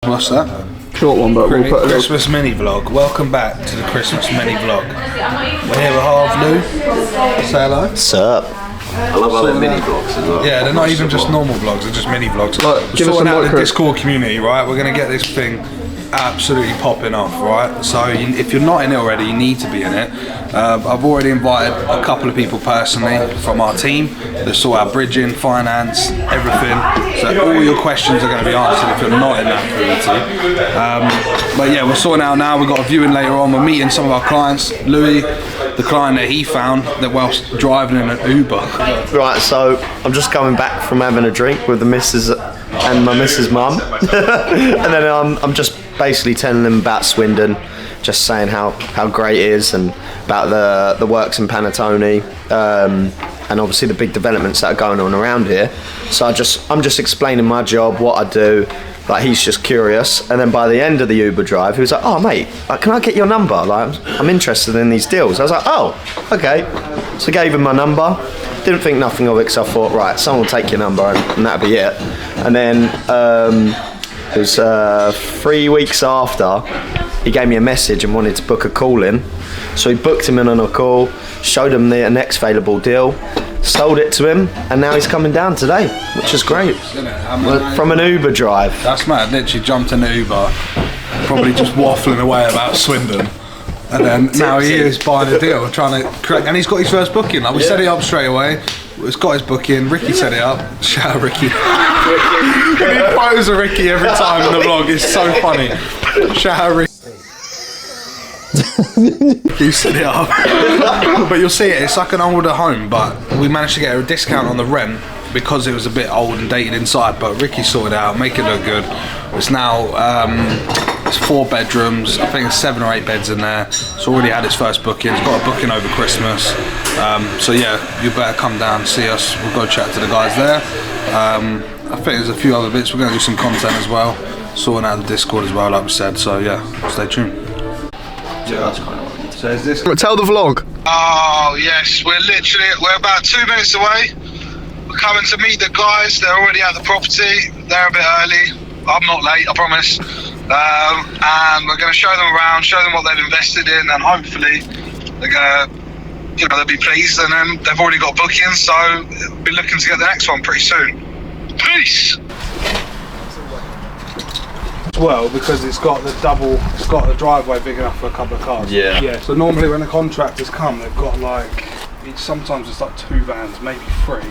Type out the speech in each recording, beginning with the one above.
What's that? Short one, but we'll put a Christmas mini vlog. Welcome back to the Christmas mini vlog. We're here with Half Lou. Say hello. Sup? I love how they're mini vlogs as well. Yeah, they're not even just normal vlogs, they're just mini vlogs. Like, We're sorting out the Discord community, right? We're going to get this thing absolutely popping off, right? So if you're not in it already, you need to be in it. I've already invited a couple of people personally from our team that sort out bridging, finance, everything. So all your questions are going to be answered if you're not in that community. But yeah, we're sorting out now. We've got a viewing later on. We're meeting some of our clients. Louis, the client that he found that whilst driving in an Uber. Right, so I'm just coming back from having a drink with the missus and my missus' mum. And then I'm just basically telling them about Swindon, just saying how great it is and about the works in Panettone, and obviously the big developments that are going on around here. So I'm just explaining my job, what I do. Like, he's just curious, and then by the end of the Uber drive, he was like, "Oh mate, like, can I get your number? Like, I'm interested in these deals." I was like, "Oh, okay." So I gave him my number. Didn't think nothing of it, because I thought, right, someone will take your number and that'll be it. And then it was 3 weeks after, he gave me a message and wanted to book a call in. So he booked him in on a call, showed him the next available deal, sold it to him, and now he's coming down today, which is great. From an Uber drive. That's mad. Literally jumped in the Uber, probably just waffling away about Swindon. And then now he is buying a deal, trying to correct, and he's got his first booking. Like, we set it up straight away. It's got his booking. Ricky set it up. Shout out Ricky. We need photos of Ricky every time in the vlog. It's so funny. Shout out Ricky. You set it up. But you'll see it. It's like an older home, but we managed to get a discount on the rent because it was a bit old and dated inside. But Ricky sorted it out, make it look good. It's now. It's 4 bedrooms, I think there's 7 or 8 beds in there. It's already had its first booking, it's got a booking over Christmas. So yeah, you better come down and see us. We'll go chat to the guys there. I think there's a few other bits. We're going to do some content as well, sorting out the Discord as well, like we said. So yeah, stay tuned. Yeah, that's kind of what. So is this? Tell the vlog. Oh yes, we're about 2 minutes away. We're coming to meet the guys. They're already at the property. They're a bit early. I'm not late, I promise. And we're going to show them around, show them what they've invested in, and hopefully they're going to, they'll be pleased. And then they've already got bookings, so we'll be looking to get the next one pretty soon. Peace. Well, because it's got the driveway big enough for a couple of cars. Yeah. Yeah. So normally when the contractors come, they've got like sometimes it's like 2 vans, maybe 3.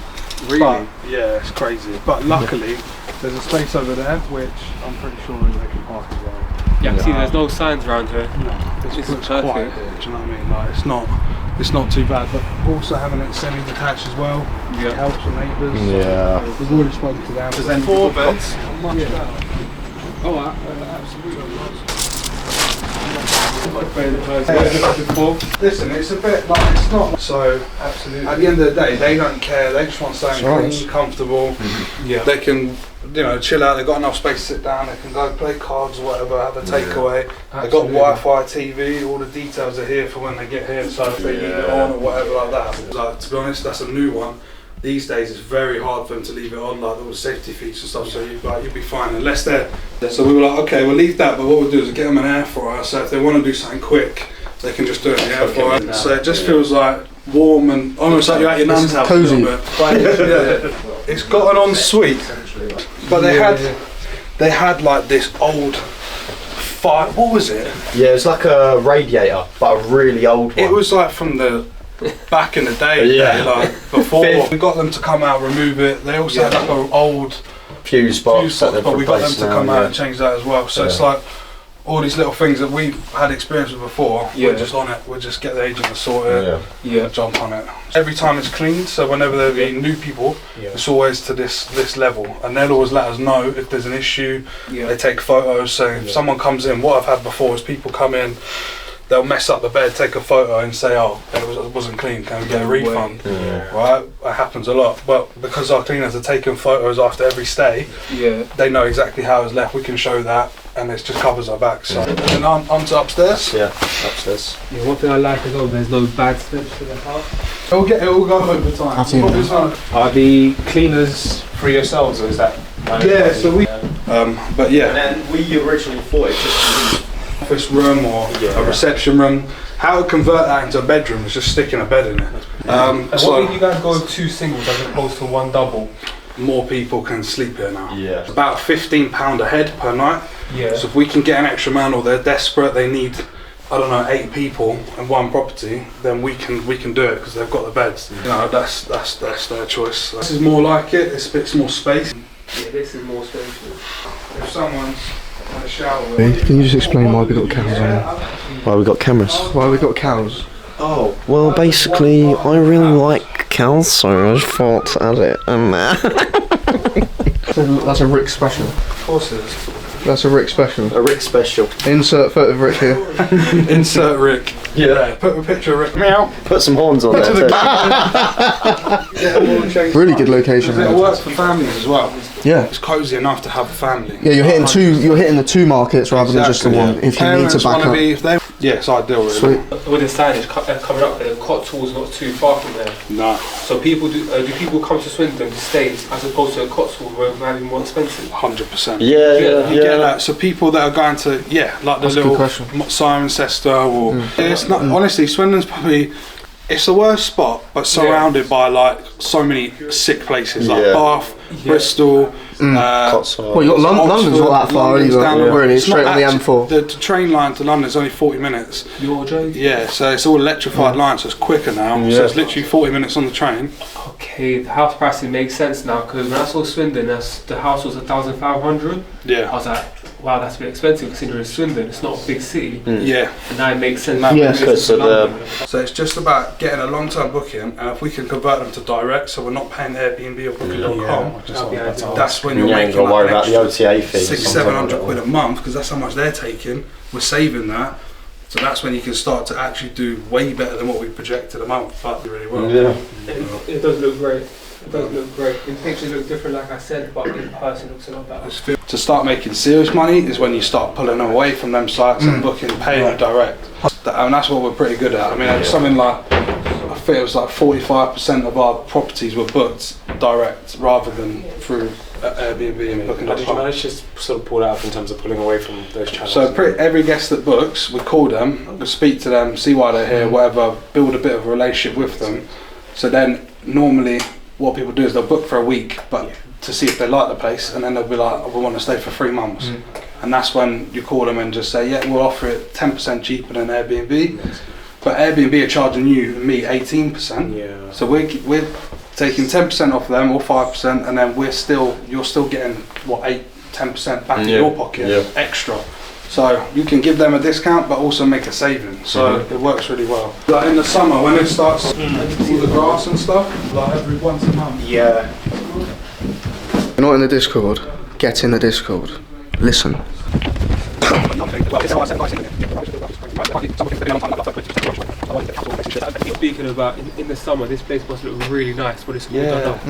Really? But, yeah, it's crazy. But luckily, there's a space over there, which I'm pretty sure they can park as well. Yeah, see, there's no signs around here. No, This looks is quiet perfect. here, do you know what I mean? Like, it's not too bad, but also having it semi-detached as well, it helps the neighbours. Yeah. We've already spoken to them. There's 4 beds. Much better. Oh, absolutely. Listen, it's a bit like, it's not so, absolutely. At the end of the day, they don't care, they just want something clean, comfortable. Yeah. They can, chill out, they've got enough space to sit down, they can go play cards or whatever, have a takeaway. They've got Wi-Fi, TV, all the details are here for when they get here, so if they leave it on or whatever like that. Like, to be honest, that's a new one. These days it's very hard for them to leave it on, like all the safety features and stuff, so you'll be fine unless they're. So we were like, okay, we'll leave that, but what we'll do is get them an air fryer, so if they want to do something quick, they can just do it in the air fryer. So it just feels like warm and almost like you're at your nan's house a little bit. Yeah. It's got an ensuite, but they had like this old fire. What was it? Yeah, it's like a radiator, but a really old one. It was like from the back in the day, like before. We got them to come out, remove it. They also had like an old fuse box, but we got them to come out and change that as well. So it's like all these little things that we've had experience with before. We're just on it. We'll just get the agent to sort it. Jump on it. Every time it's cleaned, so whenever there be new people, it's always to this level, and they'll always let us know if there's an issue. They take photos. So if someone comes in, what I've had before is people come in. They'll mess up the bed, take a photo and say, oh, it wasn't clean, can we get a refund? Right? That happens a lot. But because our cleaners are taking photos after every stay, they know exactly how it's left. We can show that, and it just covers our back. So, and then on to upstairs. Yeah, upstairs. Yeah, one thing I like as well, there's no bad stench to the house. It'll go over time. Are the cleaners for yourselves, or is that? Yeah, so we But yeah. And then we originally thought it just office room or a reception room. How to convert that into a bedroom is just sticking a bed in it. And what made you guys go with 2 singles as opposed to 1 double? More people can sleep here now. Yeah. It's about £15 a head per night. Yeah. So if we can get an extra man, or they're desperate, they need, I don't know, 8 people in one property, then we can do it because they've got the beds. You know, that's their choice. This is more like it. It's a bit more space. Yeah, this is more spacious. If someone's in a shower. Can you just explain why we got cows on? Why we got cameras? Why we got cows? Oh, well, basically, I really like cows, so I just thought to add it in there. That's a Rick special. Of course it is. That's a Rick special. A Rick special. Insert photo of Rick here. Insert Rick. Yeah. Put a picture of Rick. Meow. Put some horns on there too. Really good location. It works for families as well. Yeah. It's cosy enough to have a family. Yeah, you're hitting two. You're hitting the 2 markets rather than just the one. Yeah. If you Parents need to back up. if they, yeah, it's ideal really. Sweet. With the signage coming up there, Cotswolds not too far from there. No. So people do people come to Swindon to stay as opposed to Cotswold where it might be more expensive? 100%. Yeah. You get that. So people that are going to, like the That's a good little question. Cirencester or it's not. Honestly, Swindon's probably. It's the worst spot, but surrounded by like so many sick places like Bath, Bristol, Cotswold. Well, you got London's not that far London's either. down the road. Really, It's straight not on the actually- M4. The train line to London is only 40 minutes. You're joking? Yeah, so it's all electrified lines, so it's quicker now. So it's literally 40 minutes on the train. Okay, the house pricing makes sense now because when I saw Swindon, the house was 1,500. I Yeah. was like, wow, that's a bit expensive considering Swindon. It's not a big city. Yeah. And now it makes sense. Yes. Because of the So it's just about getting a long-term booking, and if we can convert them to direct, so we're not paying Airbnb or Booking.com, that's when you're you ain't making got to worry like about an the extra OTA fees. 600-700 quid a month, because that's how much they're taking. We're saving that, so that's when you can start to actually do way better than what we projected a month. But really well. Yeah. It does look great. It does look great. In pictures it looks different, like I said, but in person it looks a lot better. To start making serious money is when you start pulling them away from them sites and booking, paying direct, and that's what we're pretty good at. I mean, it's something like, I think it was like 45% of our properties were booked direct rather than through Airbnb and Booking.com. How did you manage to sort of pull that up in terms of pulling away from those channels? So every guest that books, we call them, we speak to them, see why they're here, whatever, build a bit of a relationship with them. So then normally what people do is they'll book for a week, but to see if they like the place, and then they'll be like, oh, we want to stay for 3 months. And that's when you call them and just say, yeah, we'll offer it 10% cheaper than Airbnb. But Airbnb are charging you and me 18%. Yeah. So we're taking 10% off them or 5%, and then you're still getting what 8-10% back in your pocket extra. So you can give them a discount but also make a saving. So it works really well. Like in the summer when it starts all the grass and stuff, like every once a month. Yeah. You're not in the Discord. Get in the Discord. Listen. Speaking about in the summer, this place must look really nice when it's all done up.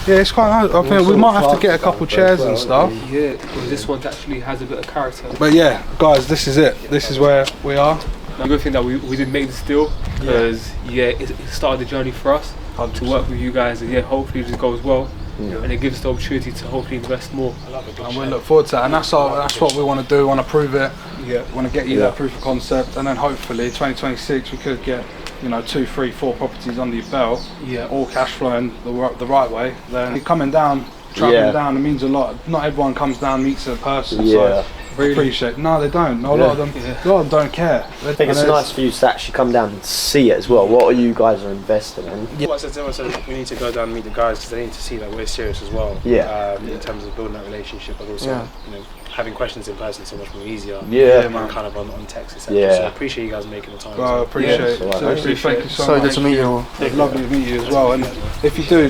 Yeah, it's quite nice. I think we might have to get a couple chairs and stuff. Yeah, because this one actually has a bit of character. But yeah, guys, this is it. This is where we are. The good thing that we did make this deal because it started the journey for us to work with you guys, and hopefully it just goes well. And it gives us the opportunity to hopefully invest more. And we look forward to that, and that's what we want to do. We want to prove it. We want to get you that proof of concept, and then hopefully 2026 we could get 2, 3, 4 properties under your belt, all cash flowing the right way. Then coming down, traveling down, it means a lot. Not everyone comes down and meets a person. So Really? appreciate. No, they don't. No, a lot of them don't care. I think it's nice for you to actually come down and see it as well. What are you guys are investing in? What I said to him, I said we need to go down and meet the guys because they need to see that we're serious as well. In terms of building that relationship, but also having questions in person is so much more easier. Man. Kind of on text, etc. So I appreciate you guys making the time. I appreciate it. Seriously, thank you so much. good to meet you all. It's lovely to meet you as well. And if you do,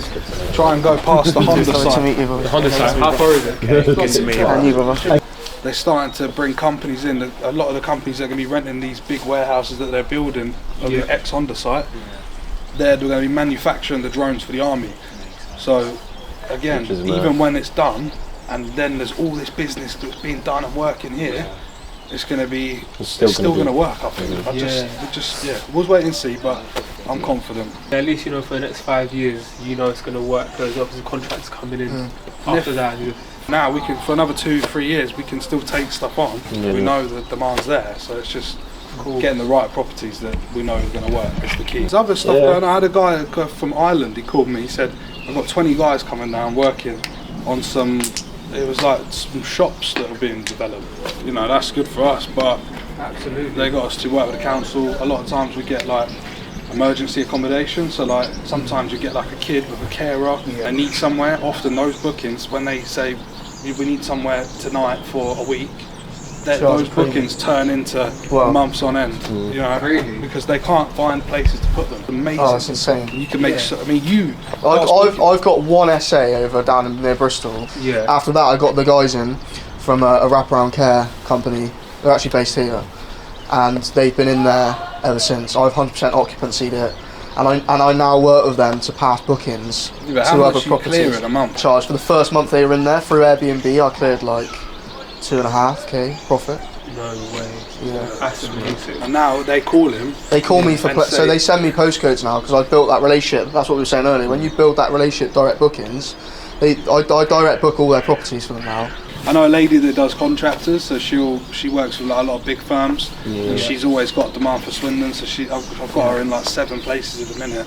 try and go past the Honda Sorry to site. meet you, brother. The Honda side, how far is it? Good to meet you. And you, brother. They're starting to bring companies in. A lot of the companies that are going to be renting these big warehouses that they're building on the ex-Honda site, they're going to be manufacturing the drones for the army. So again, even when it's done, and then there's all this business that's being done and working here, it's going to still going to work. I think. We'll wait and see, but I'm confident. At least for the next 5 years, it's going to work. There's obviously contracts coming in after that. Now we can, for another 2-3 years, we can still take stuff on. We know the demand's there, so it's just getting the right properties that we know are going to work is the key. There's other stuff going on. I had a guy from Ireland, he called me, he said, I've got 20 guys coming down working on some, it was like some shops that are being developed. You know, that's good for us, but absolutely they got us to work with the council. A lot of times we get like emergency accommodation, so like sometimes you get like a kid with a carer, they need somewhere. Often those bookings, when they say we need somewhere tonight for a week, those bookings turn into months on end, you know, because they can't find places to put them. Amazing. Oh, that's insane. You can make, I mean, I've got one essay over down near Bristol. Yeah. After that, I got the guys in from a wraparound care company. They're actually based here, and they've been in there ever since. I've 100% occupancy'd it, and I now work with them to pass bookings to other properties. Clear in a month? Charge for the first month they were in there through Airbnb. I cleared like 2.5k profit. No way. Yeah. That's amazing. And now they call him. They call me for so they send me postcodes now because I've built that relationship. That's what we were saying earlier. When you build that relationship, direct bookings, I direct book all their properties for them now. I know a lady that does contractors, so she works with like a lot of big firms, and she's always got demand for Swindon. So I've got her in like 7 places at the minute.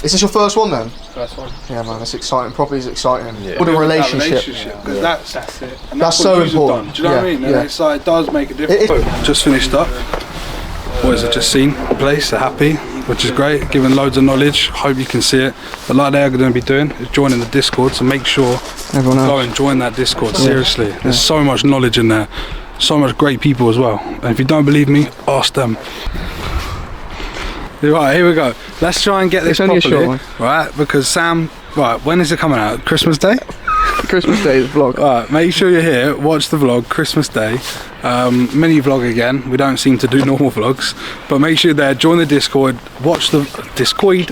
Is this your first one then? First one. Yeah, man, that's exciting. Property is exciting. Yeah. What a relationship. Because that's it. And that's so important. Do you know what I mean? And it's like, it does make a difference. Just finished up. Boys have just seen the place, they're happy, which is great, giving loads of knowledge. Hope you can see it. But like they're going to be doing is joining the Discord, so make sure everyone go and join that Discord. Seriously, there's so much knowledge in there, so much great people as well. And if you don't believe me, ask them. Right, here we go. Let's try and get this properly, right? Because Sam, right, when is it coming out? Christmas Day? Christmas Day, the vlog. Right, make sure you're here, watch the vlog, Christmas Day. Mini vlog again, we don't seem to do normal vlogs, but make sure you're there, join the Discord, watch the Discord,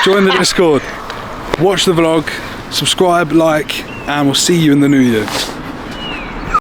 join the Discord, watch the vlog, subscribe, like, and we'll see you in the new year.